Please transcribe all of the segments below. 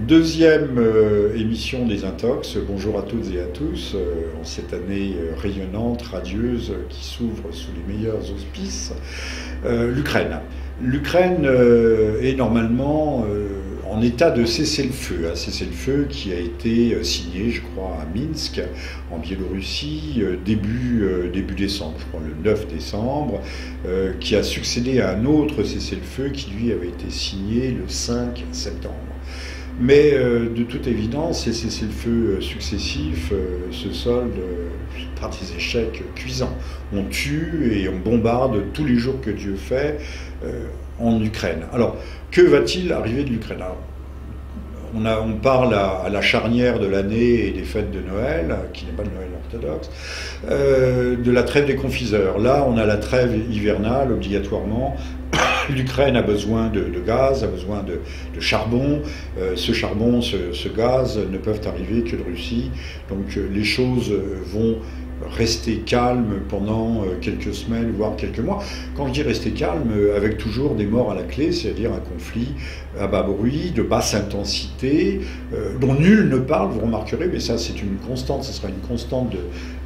Deuxième émission des Intox. Bonjour à toutes et à tous, en cette année rayonnante, radieuse, qui s'ouvre sous les meilleurs auspices. L'Ukraine. L'Ukraine est normalement en état de cessez-le-feu, un cessez-le-feu qui a été signé, je crois, à Minsk, en Biélorussie, début décembre, je crois le 9 décembre, qui a succédé à un autre cessez-le-feu qui, lui, avait été signé le 5 septembre. Mais de toute évidence, ces cessez-le-feu successifs se soldent par des échecs cuisants. On tue et on bombarde tous les jours que Dieu fait en Ukraine. Alors, que va-t-il arriver de l'Ukraine ? On parle à la charnière de l'année et des fêtes de Noël, qui n'est pas le Noël orthodoxe, de la trêve des confiseurs. Là, on a la trêve hivernale, obligatoirement. L'Ukraine a besoin de gaz, a besoin de charbon. Ce charbon, ce gaz ne peuvent arriver que de Russie. Donc les choses vont rester calmes pendant quelques semaines, voire quelques mois. Quand je dis rester calme, avec toujours des morts à la clé, c'est-à-dire un conflit à bas bruit, de basse intensité, dont nul ne parle, vous remarquerez, mais ça c'est une constante, ce sera une constante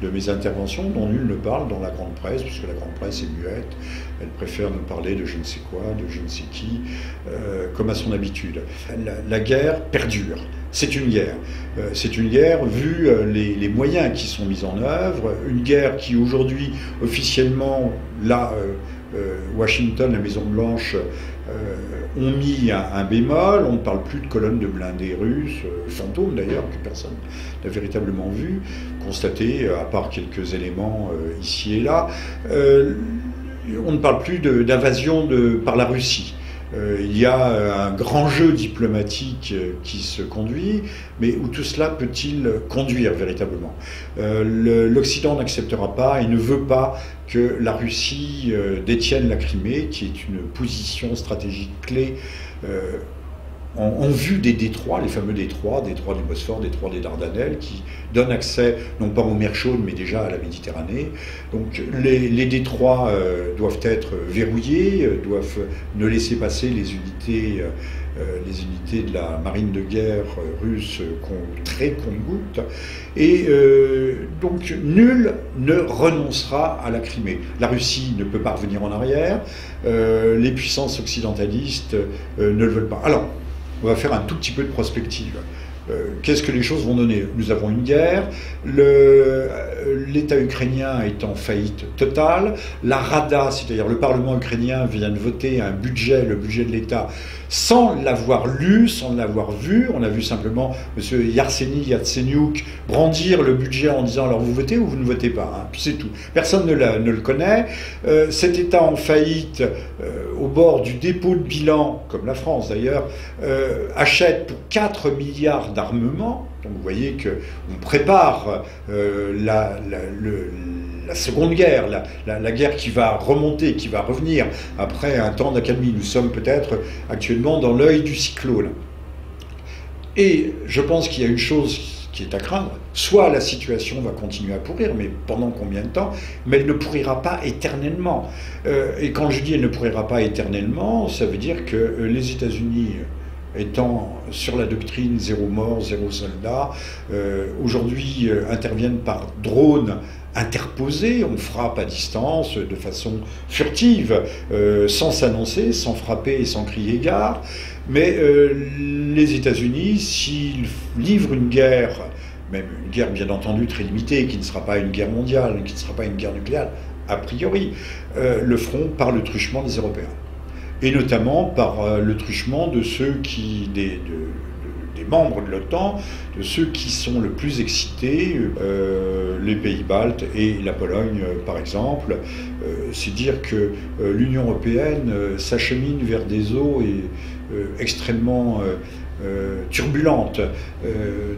de mes interventions, dont nul ne parle dans la grande presse, puisque la grande presse est muette, elle préfère nous parler de je ne sais quoi, de je ne sais qui, comme à son habitude. La guerre perdure. C'est une guerre. C'est une guerre vu les moyens qui sont mis en œuvre, une guerre qui aujourd'hui, officiellement, là, Washington, la Maison-Blanche, ont mis un bémol, on ne parle plus de colonnes de blindés russes, fantômes d'ailleurs, que personne n'a véritablement vu, constaté, à part quelques éléments ici et là. On ne parle plus d'invasion par la Russie. Il y a un grand jeu diplomatique qui se conduit, mais où tout cela peut-il conduire véritablement ? L'Occident n'acceptera pas et ne veut pas que la Russie détienne la Crimée, qui est une position stratégique clé en vue des détroits, les fameux détroits du Bosphore, détroits des Dardanelles, qui donnent accès, non pas aux mers chaudes, mais déjà à la Méditerranée. Donc les détroits doivent être verrouillés, doivent ne laisser passer les unités de la marine de guerre russe très compte-gouttes. Et donc nul ne renoncera à la Crimée. La Russie ne peut pas revenir en arrière, les puissances occidentalistes ne le veulent pas. Alors, on va faire un tout petit peu de prospective. Qu'est-ce que les choses vont donner ? Nous avons une guerre, l'État ukrainien est en faillite totale, la Rada, c'est-à-dire le Parlement ukrainien, vient de voter un budget, le budget de l'État, sans l'avoir lu, sans l'avoir vu. On a vu simplement M. Yatsenyuk brandir le budget en disant « alors vous votez ou vous ne votez pas hein ?» Puis c'est tout. Personne ne le connaît. Cet État en faillite, au bord du dépôt de bilan, comme la France d'ailleurs, achète pour 4 milliards d'armement. Donc vous voyez qu'on prépare la Seconde Guerre, la guerre qui va remonter, qui va revenir après un temps d'accalmie. Nous sommes peut-être actuellement dans l'œil du cyclone. Et je pense qu'il y a une chose qui est à craindre, soit la situation va continuer à pourrir, mais pendant combien de temps ? Mais elle ne pourrira pas éternellement. Et quand je dis elle ne pourrira pas éternellement, ça veut dire que les États-Unis, étant sur la doctrine zéro mort, zéro soldat, aujourd'hui interviennent par drone interposé, on frappe à distance de façon furtive, sans s'annoncer, sans frapper et sans crier gare. Mais les États-Unis, s'ils livrent une guerre, même une guerre bien entendu très limitée, qui ne sera pas une guerre mondiale, qui ne sera pas une guerre nucléaire, a priori, le feront par le truchement des Européens. Et notamment par le truchement de ceux qui, des membres de l'OTAN, de ceux qui sont le plus excités, les pays baltes et la Pologne par exemple. C'est dire que l'Union européenne s'achemine vers des eaux extrêmement turbulente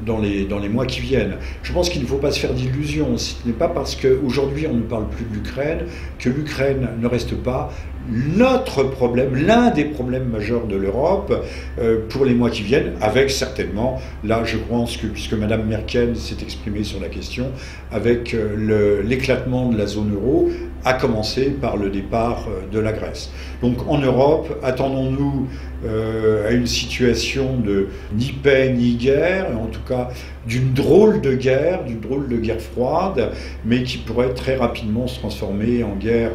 dans les mois qui viennent. Je pense qu'il ne faut pas se faire d'illusions. Ce n'est pas parce qu'aujourd'hui on ne parle plus de l'Ukraine que l'Ukraine ne reste pas notre problème, l'un des problèmes majeurs de l'Europe pour les mois qui viennent, avec certainement, là je pense que, puisque Mme Merkel s'est exprimée sur la question, avec l'éclatement de la zone euro, à commencer par le départ de la Grèce. Donc en Europe, attendons-nous à une situation de ni paix ni guerre, en tout cas d'une drôle de guerre froide, mais qui pourrait très rapidement se transformer en guerre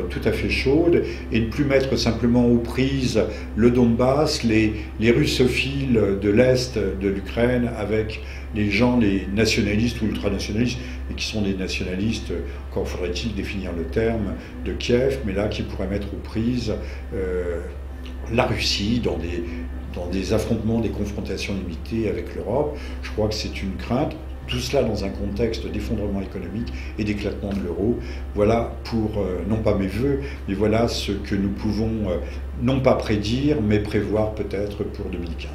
tout à fait chaude, et ne plus mettre simplement aux prises le Donbass, les russophiles de l'Est de l'Ukraine, avec les gens, les nationalistes ou ultranationalistes, et qui sont des nationalistes, encore faudrait-il définir le terme, de Kiev, mais là qui pourraient mettre aux prises la Russie dans des affrontements, des confrontations limitées avec l'Europe. Je crois que c'est une crainte. Tout cela dans un contexte d'effondrement économique et d'éclatement de l'euro. Voilà pour, non pas mes vœux, mais voilà ce que nous pouvons non pas prédire, mais prévoir peut-être pour 2015.